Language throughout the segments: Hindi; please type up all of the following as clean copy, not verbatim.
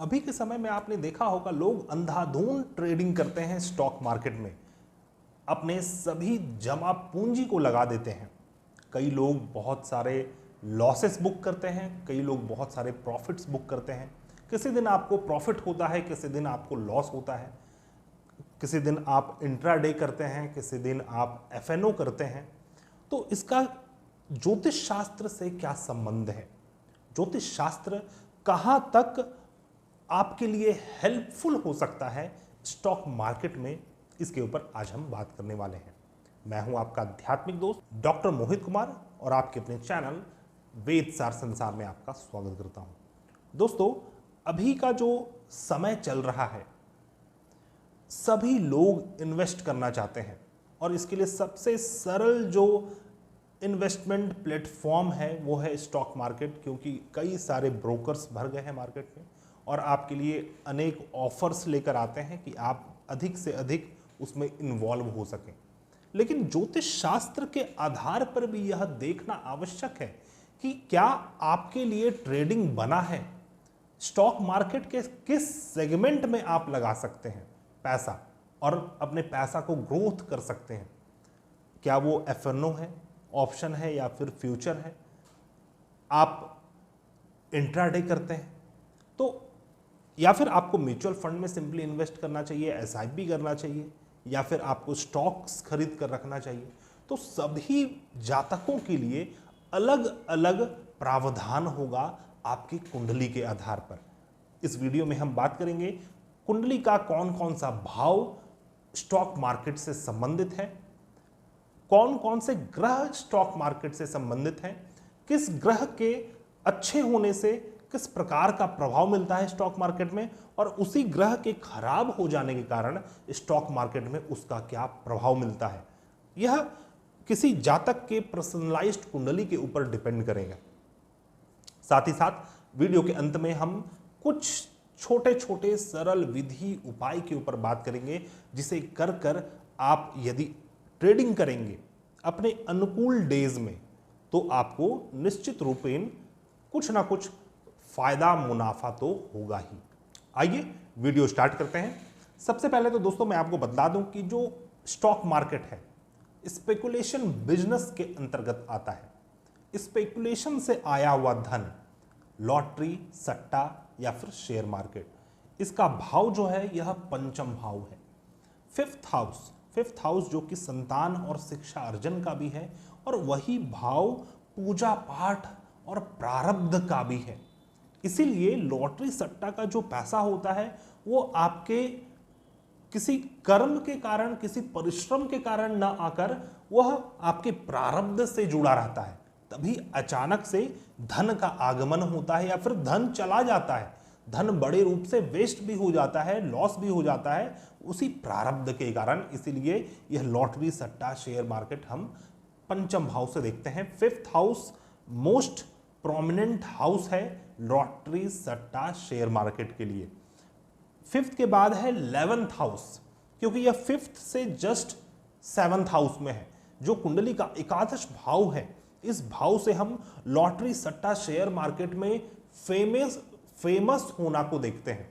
अभी के समय में आपने देखा होगा लोग अंधाधुंध ट्रेडिंग करते हैं स्टॉक मार्केट में, अपने सभी जमा पूंजी को लगा देते हैं। कई लोग बहुत सारे लॉसेस बुक करते हैं, कई लोग बहुत सारे प्रॉफिट्स बुक करते हैं। किसी दिन आपको प्रॉफिट होता है, किसी दिन आपको लॉस होता है, किसी दिन आप इंट्राडे करते हैं, किसी दिन आप एफएनओ करते हैं। तो इसका ज्योतिष शास्त्र से क्या संबंध है? ज्योतिष शास्त्र कहां तक आपके लिए हेल्पफुल हो सकता है स्टॉक मार्केट में, इसके ऊपर आज हम बात करने वाले हैं। मैं हूं आपका आध्यात्मिक दोस्त डॉक्टर मोहित कुमार और आपके अपने चैनल वेद सार संसार में आपका स्वागत करता हूं। दोस्तों, अभी का जो समय चल रहा है, सभी लोग इन्वेस्ट करना चाहते हैं और इसके लिए सबसे सरल जो इन्वेस्टमेंट प्लेटफॉर्म है वो है स्टॉक मार्केट, क्योंकि कई सारे ब्रोकर्स भर गए हैं मार्केट में और आपके लिए अनेक ऑफर्स लेकर आते हैं कि आप अधिक से अधिक उसमें इन्वॉल्व हो सकें। लेकिन ज्योतिष शास्त्र के आधार पर भी यह देखना आवश्यक है कि क्या आपके लिए ट्रेडिंग बना है, स्टॉक मार्केट के किस सेगमेंट में आप लगा सकते हैं पैसा और अपने पैसा को ग्रोथ कर सकते हैं। क्या वो एफएनओ है, ऑप्शन है या फिर फ्यूचर है, आप इंट्राडे करते हैं तो, या फिर आपको म्यूचुअल फंड में सिंपली इन्वेस्ट करना चाहिए, एसआईपी करना चाहिए, या फिर आपको स्टॉक्स खरीद कर रखना चाहिए। तो सभी जातकों के लिए अलग अलग प्रावधान होगा आपकी कुंडली के आधार पर। इस वीडियो में हम बात करेंगे कुंडली का कौन कौन सा भाव स्टॉक मार्केट से संबंधित है, कौन कौन से ग्रह स्टॉक मार्केट से संबंधित हैं, किस ग्रह के अच्छे होने से किस प्रकार का प्रभाव मिलता है स्टॉक मार्केट में, और उसी ग्रह के खराब हो जाने के कारण स्टॉक मार्केट में उसका क्या प्रभाव मिलता है। यह किसी जातक के पर्सनलाइज्ड कुंडली के ऊपर डिपेंड करेगा। साथ ही साथ वीडियो के अंत में हम कुछ छोटे छोटे सरल विधि उपाय के ऊपर बात करेंगे, जिसे कर कर आप यदि ट्रेडिंग करेंगे अपने अनुकूल डेज में तो आपको निश्चित रूपेण कुछ ना कुछ फायदा मुनाफा तो होगा ही। आइए वीडियो स्टार्ट करते हैं। सबसे पहले तो दोस्तों मैं आपको बता दूं कि जो स्टॉक मार्केट है स्पेकुलेशन बिजनेस के अंतर्गत आता है। स्पेकुलेशन से आया हुआ धन, लॉटरी, सट्टा या फिर शेयर मार्केट, इसका भाव जो है यह पंचम भाव है। फिफ्थ हाउस जो कि संतान और शिक्षा अर्जन का भी है, और वही भाव पूजा पाठ और प्रारब्ध का भी है। इसीलिए लॉटरी सट्टा का जो पैसा होता है वो आपके किसी कर्म के कारण, किसी परिश्रम के कारण न आकर वह आपके प्रारब्ध से जुड़ा रहता है। तभी अचानक से धन का आगमन होता है या फिर धन चला जाता है, धन बड़े रूप से वेस्ट भी हो जाता है, लॉस भी हो जाता है उसी प्रारब्ध के कारण। इसीलिए यह लॉटरी, सट्टा, शेयर मार्केट हम पंचम भाव से देखते हैं। Fifth house most prominent house है लॉटरी, सट्टा, शेयर मार्केट के लिए। फिफ्थ के बाद है 11th हाउस, क्योंकि यह फिफ्थ से जस्ट 7th हाउस में है, जो कुंडली का एकादश भाव है। इस भाव से हम लॉटरी, सट्टा, शेयर मार्केट में फेमस होना को देखते हैं।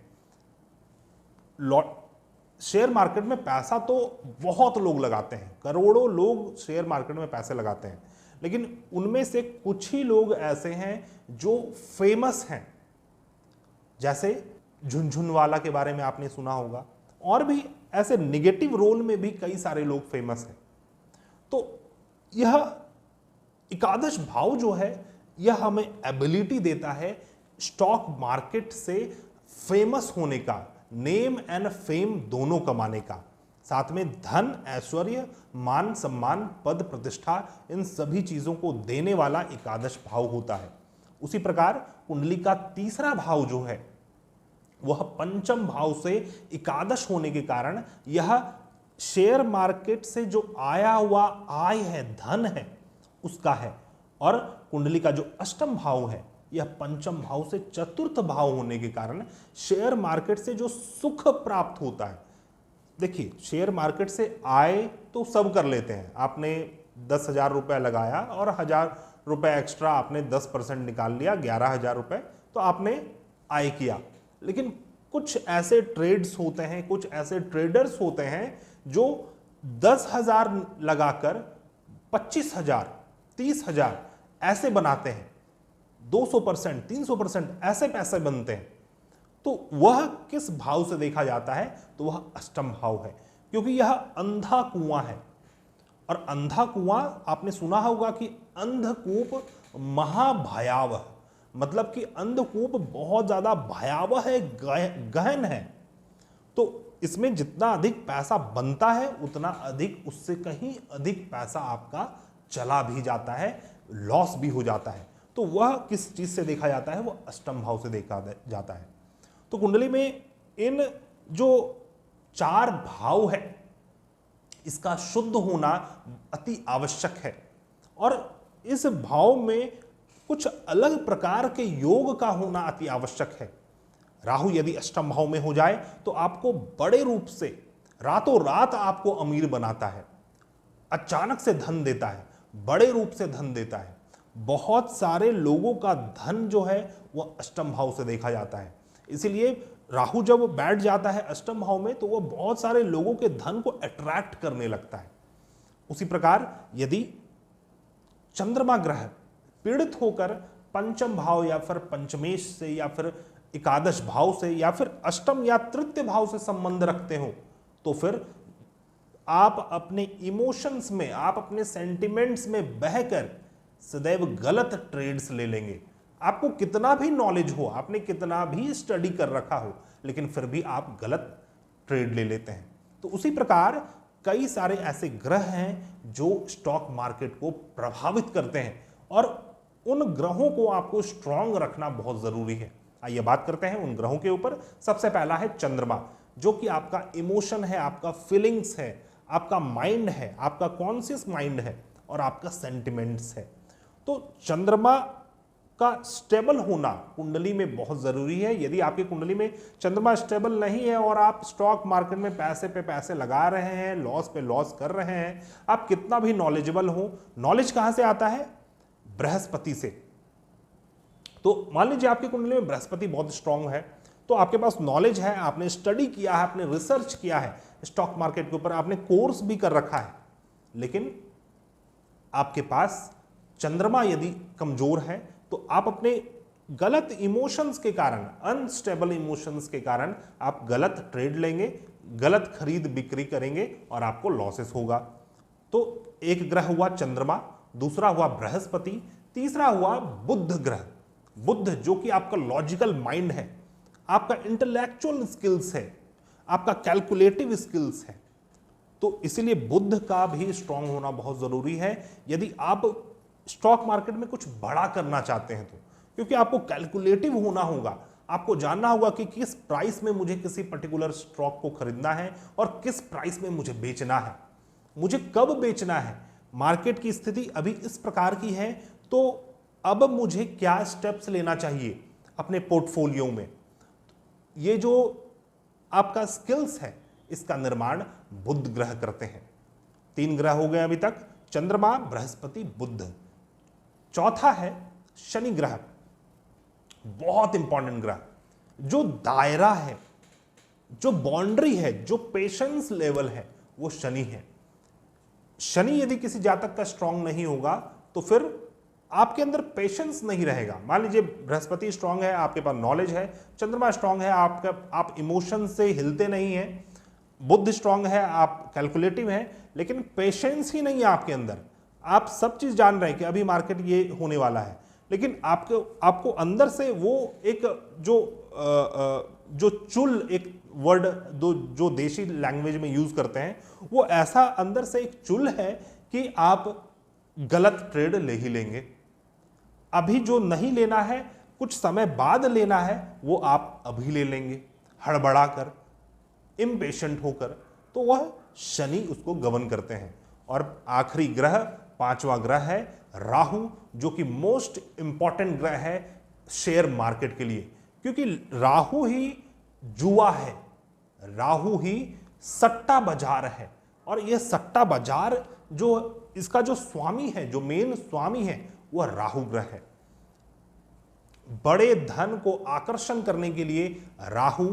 शेयर मार्केट में पैसा तो बहुत लोग लगाते हैं, करोड़ों लोग शेयर मार्केट में पैसे लगाते हैं, लेकिन उनमें से कुछ ही लोग ऐसे हैं जो फेमस हैं। जैसे झुनझुनवाला के बारे में आपने सुना होगा, और भी ऐसे निगेटिव रोल में भी कई सारे लोग फेमस हैं। तो यह एकादश भाव जो है यह हमें एबिलिटी देता है स्टॉक मार्केट से फेमस होने का, नेम एंड फेम दोनों कमाने का, साथ में धन, ऐश्वर्य, मान, सम्मान, पद, प्रतिष्ठा, इन सभी चीजों को देने वाला एकादश भाव होता है। उसी प्रकार कुंडली का तीसरा भाव जो है वह पंचम भाव से एकादश होने के कारण यह शेयर मार्केट से जो आया हुआ आय है, धन है, उसका है। और कुंडली का जो अष्टम भाव है यह पंचम भाव से चतुर्थ भाव होने के कारण शेयर मार्केट से जो सुख प्राप्त होता है। देखिए, शेयर मार्केट से आय तो सब कर लेते हैं। आपने 10,000 रुपये लगाया और 1,000 रुपये एक्स्ट्रा आपने 10% निकाल लिया, 11,000 रुपये तो आपने आय किया। लेकिन कुछ ऐसे ट्रेड्स होते हैं, कुछ ऐसे ट्रेडर्स होते हैं जो 10,000 लगाकर 25,000, 30,000 ऐसे बनाते हैं, 200%, 300% ऐसे पैसे बनते हैं। तो वह किस भाव से देखा जाता है? तो वह अष्टम भाव है, क्योंकि यह अंधा कुआं है। और अंधा कुआं आपने सुना होगा कि अंधकूप महाभयावह, मतलब कि अंधकूप बहुत ज्यादा भयावह है, गहन है। तो इसमें जितना अधिक पैसा बनता है उतना अधिक, उससे कहीं अधिक पैसा आपका चला भी जाता है, लॉस भी हो जाता है। तो वह किस चीज से देखा जाता है? वह अष्टम भाव से देखा जाता है। तो कुंडली में इन जो 4 भाव है, इसका शुद्ध होना अति आवश्यक है। और इस भाव में कुछ अलग प्रकार के योग का होना अति आवश्यक है। राहु यदि अष्टम भाव में हो जाए तो आपको बड़े रूप से रातों रात आपको अमीर बनाता है, अचानक से धन देता है, बड़े रूप से धन देता है। बहुत सारे लोगों का धन जो है वह अष्टम भाव से देखा जाता है। इसीलिए राहु जब बैठ जाता है अष्टम भाव में तो वह बहुत सारे लोगों के धन को अट्रैक्ट करने लगता है। उसी प्रकार यदि चंद्रमा ग्रह पीड़ित होकर पंचम भाव या फिर पंचमेश से या फिर एकादश भाव से या फिर अष्टम या तृतीय भाव से संबंध रखते हो, तो फिर आप अपने इमोशंस में, आप अपने सेंटिमेंट्स में बहकर सदैव गलत ट्रेड्स ले लेंगे। आपको कितना भी नॉलेज हो, आपने कितना भी स्टडी कर रखा हो, लेकिन फिर भी आप गलत ट्रेड ले लेते हैं। तो उसी प्रकार कई सारे ऐसे ग्रह हैं जो स्टॉक मार्केट को प्रभावित करते हैं, और उन ग्रहों को आपको स्ट्रांग रखना बहुत जरूरी है। आइए बात करते हैं उन ग्रहों के ऊपर। सबसे पहला है चंद्रमा, जो कि आपका इमोशन है, आपका फीलिंग्स है, आपका माइंड है, आपका कॉन्शियस माइंड है और आपका सेंटिमेंट्स है। तो चंद्रमा का स्टेबल होना कुंडली में बहुत जरूरी है। यदि आपकी कुंडली में चंद्रमा स्टेबल नहीं है और आप स्टॉक मार्केट में पैसे पे पैसे लगा रहे हैं, लॉस पे लॉस कर रहे हैं, आप कितना भी नॉलेजेबल हो, नॉलेज कहां से आता है? बृहस्पति से। तो मान लीजिए आपकी कुंडली में बृहस्पति बहुत स्ट्रांग है, तो आपके पास नॉलेज है, आपने स्टडी किया है, आपने रिसर्च किया है स्टॉक मार्केट के ऊपर, आपने कोर्स भी कर रखा है, लेकिन आपके पास चंद्रमा यदि कमजोर है तो आप अपने गलत इमोशंस के कारण, अनस्टेबल इमोशंस के कारण आप गलत ट्रेड लेंगे, गलत खरीद बिक्री करेंगे और आपको लॉसेस होगा। तो एक ग्रह हुआ चंद्रमा, दूसरा हुआ बृहस्पति, तीसरा हुआ बुध ग्रह। बुध जो कि आपका लॉजिकल माइंड है, आपका इंटेलेक्चुअल स्किल्स है, आपका कैलकुलेटिव स्किल्स है। तो इसीलिए बुध का भी स्ट्रांग होना बहुत जरूरी है यदि आप स्टॉक मार्केट में कुछ बड़ा करना चाहते हैं तो, क्योंकि आपको कैलकुलेटिव होना होगा, आपको जानना होगा कि किस प्राइस में मुझे किसी पर्टिकुलर स्टॉक को खरीदना है और किस प्राइस में मुझे बेचना है, मुझे कब बेचना है, मार्केट की स्थिति अभी इस प्रकार की है तो अब मुझे क्या स्टेप्स लेना चाहिए अपने पोर्टफोलियो में। ये जो आपका स्किल्स है इसका निर्माण बुध ग्रह करते हैं। 3 ग्रह हो गए अभी तक, चंद्रमा, बृहस्पति, बुध। चौथा है शनि ग्रह, बहुत इंपॉर्टेंट ग्रह, जो दायरा है, जो बाउंड्री है, जो पेशेंस लेवल है, वो शनि है। शनि यदि किसी जातक का स्ट्रांग नहीं होगा तो फिर आपके अंदर पेशेंस नहीं रहेगा। मान लीजिए बृहस्पति स्ट्रांग है, आपके पास नॉलेज है, चंद्रमा स्ट्रांग है, आप इमोशन से हिलते नहीं है, बुध स्ट्रांग है, आप कैलकुलेटिव हैं, लेकिन पेशेंस ही नहीं है आपके अंदर। आप सब चीज जान रहे हैं कि अभी मार्केट ये होने वाला है, लेकिन आपको अंदर से वो एक जो चुल, एक वर्ड जो देशी लैंग्वेज में यूज करते हैं, वो ऐसा अंदर से एक चुल है कि आप गलत ट्रेड ले ही लेंगे। अभी जो नहीं लेना है, कुछ समय बाद लेना है, वो आप अभी ले लेंगे हड़बड़ा कर, इम्पेशेंट होकर। तो वह शनि उसको गवर्न करते हैं। और आखिरी ग्रह, 5वां ग्रह है राहु, जो कि मोस्ट इंपॉर्टेंट ग्रह है शेयर मार्केट के लिए, क्योंकि राहु ही जुआ है, राहु ही सट्टा बाजार है। और यह सट्टा बाजार जो इसका जो स्वामी है, जो मेन स्वामी है, वह राहु ग्रह है। बड़े धन को आकर्षण करने के लिए राहु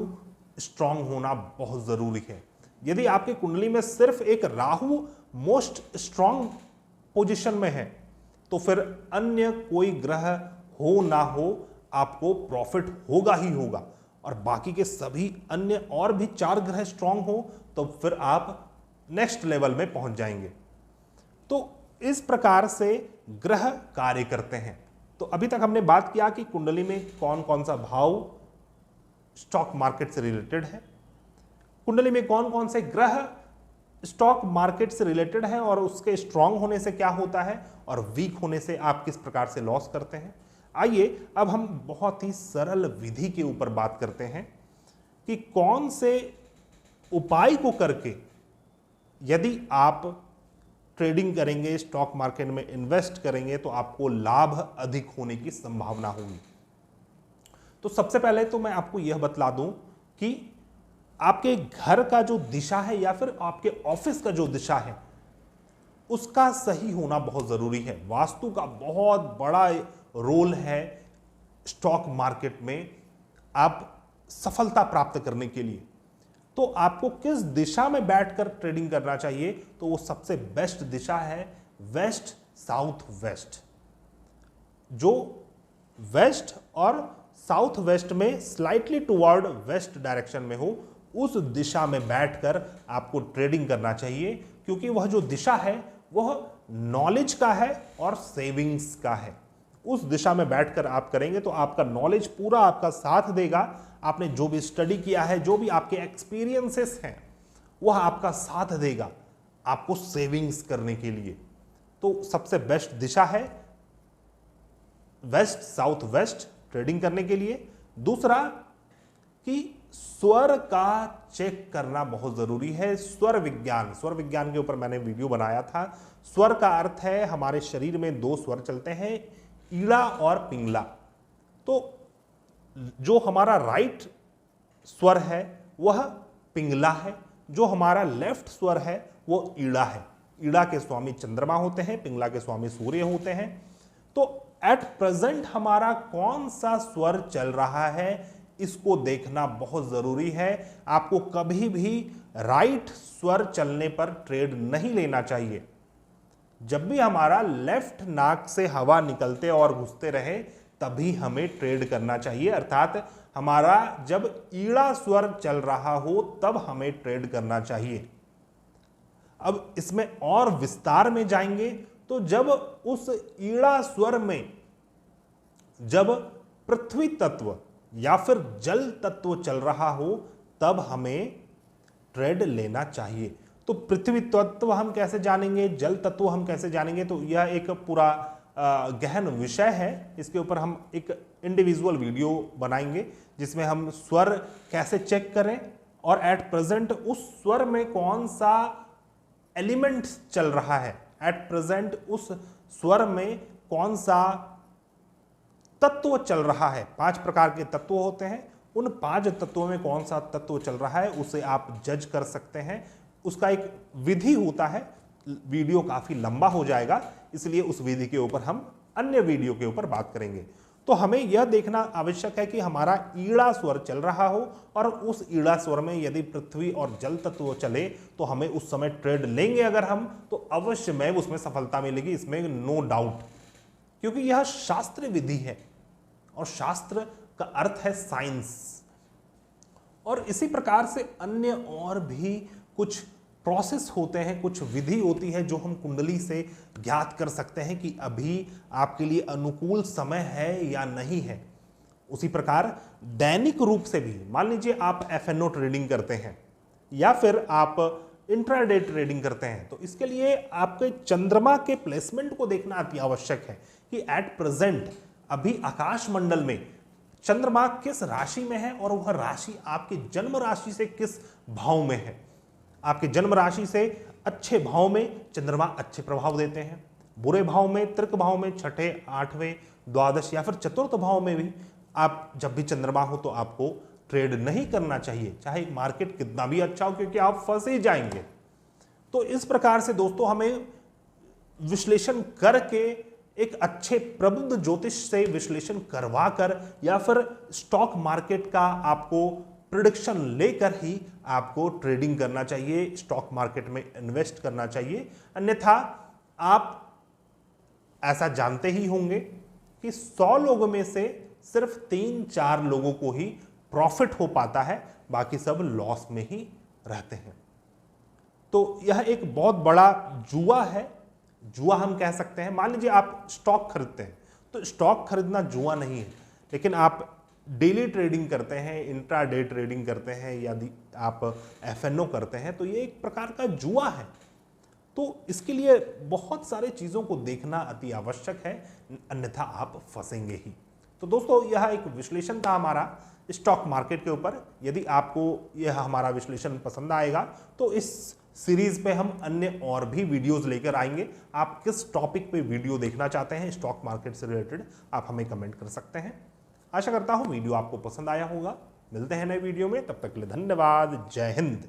स्ट्रांग होना बहुत जरूरी है। यदि आपकी कुंडली में सिर्फ एक राहु मोस्ट स्ट्रांग पोजीशन में है तो फिर अन्य कोई ग्रह हो ना हो आपको प्रॉफिट होगा ही होगा, और बाकी के सभी अन्य और भी 4 ग्रह स्ट्रांग हो तो फिर आप नेक्स्ट लेवल में पहुंच जाएंगे। तो इस प्रकार से ग्रह कार्य करते हैं। तो अभी तक हमने बात किया कि कुंडली में कौन कौन सा भाव स्टॉक मार्केट से रिलेटेड है, कुंडली में कौन कौन से ग्रह स्टॉक मार्केट से रिलेटेड है और उसके स्ट्रांग होने से क्या होता है और वीक होने से आप किस प्रकार से लॉस करते हैं। आइए अब हम बहुत ही सरल विधि के ऊपर बात करते हैं कि कौन से उपाय को करके यदि आप ट्रेडिंग करेंगे, स्टॉक मार्केट में इन्वेस्ट करेंगे तो आपको लाभ अधिक होने की संभावना होगी। तो सबसे पहले तो मैं आपको यह बतला दूं कि आपके घर का जो दिशा है या फिर आपके ऑफिस का जो दिशा है उसका सही होना बहुत जरूरी है। वास्तु का बहुत बड़ा रोल है स्टॉक मार्केट में आप सफलता प्राप्त करने के लिए। तो आपको किस दिशा में बैठकर ट्रेडिंग करना चाहिए, तो वो सबसे बेस्ट दिशा है वेस्ट साउथ वेस्ट। जो वेस्ट और साउथ वेस्ट में स्लाइटली टुवर्ड वेस्ट डायरेक्शन में हो उस दिशा में बैठकर आपको ट्रेडिंग करना चाहिए, क्योंकि वह जो दिशा है वह नॉलेज का है और सेविंग्स का है। उस दिशा में बैठकर आप करेंगे तो आपका नॉलेज पूरा आपका साथ देगा। आपने जो भी स्टडी किया है, जो भी आपके एक्सपीरियंसेस हैं, वह आपका साथ देगा आपको सेविंग्स करने के लिए। तो सबसे बेस्ट दिशा है वेस्ट साउथ वेस्ट ट्रेडिंग करने के लिए। दूसरा कि स्वर का चेक करना बहुत जरूरी है। स्वर विज्ञान के ऊपर मैंने वीडियो बनाया था। स्वर का अर्थ है हमारे शरीर में 2 स्वर चलते हैं, ईड़ा और पिंगला। तो जो हमारा राइट स्वर है वह पिंगला है, जो हमारा लेफ्ट स्वर है वो ईड़ा है। ईड़ा के स्वामी चंद्रमा होते हैं, पिंगला के स्वामी सूर्य होते हैं। तो एट प्रेजेंट हमारा कौन सा स्वर चल रहा है इसको देखना बहुत जरूरी है। आपको कभी भी राइट स्वर चलने पर ट्रेड नहीं लेना चाहिए। जब भी हमारा लेफ्ट नाक से हवा निकलते और घुसते रहे तभी हमें ट्रेड करना चाहिए, अर्थात हमारा जब ईड़ा स्वर चल रहा हो तब हमें ट्रेड करना चाहिए। अब इसमें और विस्तार में जाएंगे तो जब उस ईड़ा स्वर में जब पृथ्वी तत्व या फिर जल तत्व चल रहा हो तब हमें ट्रेड लेना चाहिए। तो पृथ्वी तत्व हम कैसे जानेंगे, जल तत्व हम कैसे जानेंगे, तो यह एक पूरा गहन विषय है। इसके ऊपर हम एक इंडिविजुअल वीडियो बनाएंगे जिसमें हम स्वर कैसे चेक करें और एट प्रेजेंट उस स्वर में कौन सा एलिमेंट चल रहा है, एट प्रेजेंट उस स्वर में कौन सा तत्व चल रहा है। 5 प्रकार के तत्व होते हैं, उन 5 तत्वों में कौन सा तत्व चल रहा है उसे आप जज कर सकते हैं। उसका एक विधि होता है। वीडियो काफी लंबा हो जाएगा, इसलिए उस विधि के ऊपर हम अन्य वीडियो के ऊपर बात करेंगे। तो हमें यह देखना आवश्यक है कि हमारा ईड़ा स्वर चल रहा हो और उस ईड़ा स्वर में यदि पृथ्वी और जल तत्व चले तो हमें उस समय ट्रेड लेंगे अगर हम, तो अवश्य में उसमें सफलता मिलेगी, इसमें नो डाउट, क्योंकि यह शास्त्र विधि है और शास्त्र का अर्थ है साइंस। और इसी प्रकार से अन्य और भी कुछ प्रोसेस होते हैं, कुछ विधि होती है जो हम कुंडली से ज्ञात कर सकते हैं कि अभी आपके लिए अनुकूल समय है या नहीं है। उसी प्रकार दैनिक रूप से भी, मान लीजिए आप एफएनओ ट्रेडिंग करते हैं या फिर आप इंट्राडे ट्रेडिंग करते हैं, तो इसके लिए आपके चंद्रमा के प्लेसमेंट को देखना अति आवश्यक है कि एट प्रेजेंट अभी आकाश मंडल में चंद्रमा किस राशि में है और वह राशि आपके जन्म राशि से किस भाव में है। आपके जन्म राशि से अच्छे भाव में चंद्रमा अच्छे प्रभाव देते हैं, बुरे भाव में, तृक भाव में, छठे, 8वें, द्वादश या फिर चतुर्थ भाव में भी आप जब भी चंद्रमा हो तो आपको ट्रेड नहीं करना चाहिए, चाहे मार्केट कितना भी अच्छा हो, क्योंकि आप फंस ही जाएंगे। तो इस प्रकार से दोस्तों हमें विश्लेषण करके एक अच्छे प्रबुद्ध ज्योतिष से विश्लेषण करवा कर या फिर स्टॉक मार्केट का आपको प्रिडिक्शन लेकर ही आपको ट्रेडिंग करना चाहिए, स्टॉक मार्केट में इन्वेस्ट करना चाहिए। अन्यथा आप ऐसा जानते ही होंगे कि 100 लोगों में से सिर्फ 3-4 लोगों को ही प्रॉफिट हो पाता है, बाकी सब लॉस में ही रहते हैं। तो यह एक बहुत बड़ा जुआ है, जुआ हम कह सकते हैं। मान लीजिए आप स्टॉक खरीदते हैं, तो स्टॉक खरीदना जुआ नहीं है, लेकिन आप डेली ट्रेडिंग करते हैं, इंट्राडे ट्रेडिंग करते हैं, यदि आप एफएनओ करते हैं, तो ये एक प्रकार का जुआ है। तो इसके लिए बहुत सारे चीज़ों को देखना अति आवश्यक है, अन्यथा आप फंसेंगे ही। तो दोस्तों, यह एक विश्लेषण था हमारा स्टॉक मार्केट के ऊपर। यदि आपको यह हमारा विश्लेषण पसंद आएगा तो इस सीरीज पे हम अन्य और भी वीडियोस लेकर आएंगे। आप किस टॉपिक पे वीडियो देखना चाहते हैं स्टॉक मार्केट से रिलेटेड, आप हमें कमेंट कर सकते हैं। आशा करता हूं वीडियो आपको पसंद आया होगा। मिलते हैं नए वीडियो में, तब तक के लिए धन्यवाद। जय हिंद।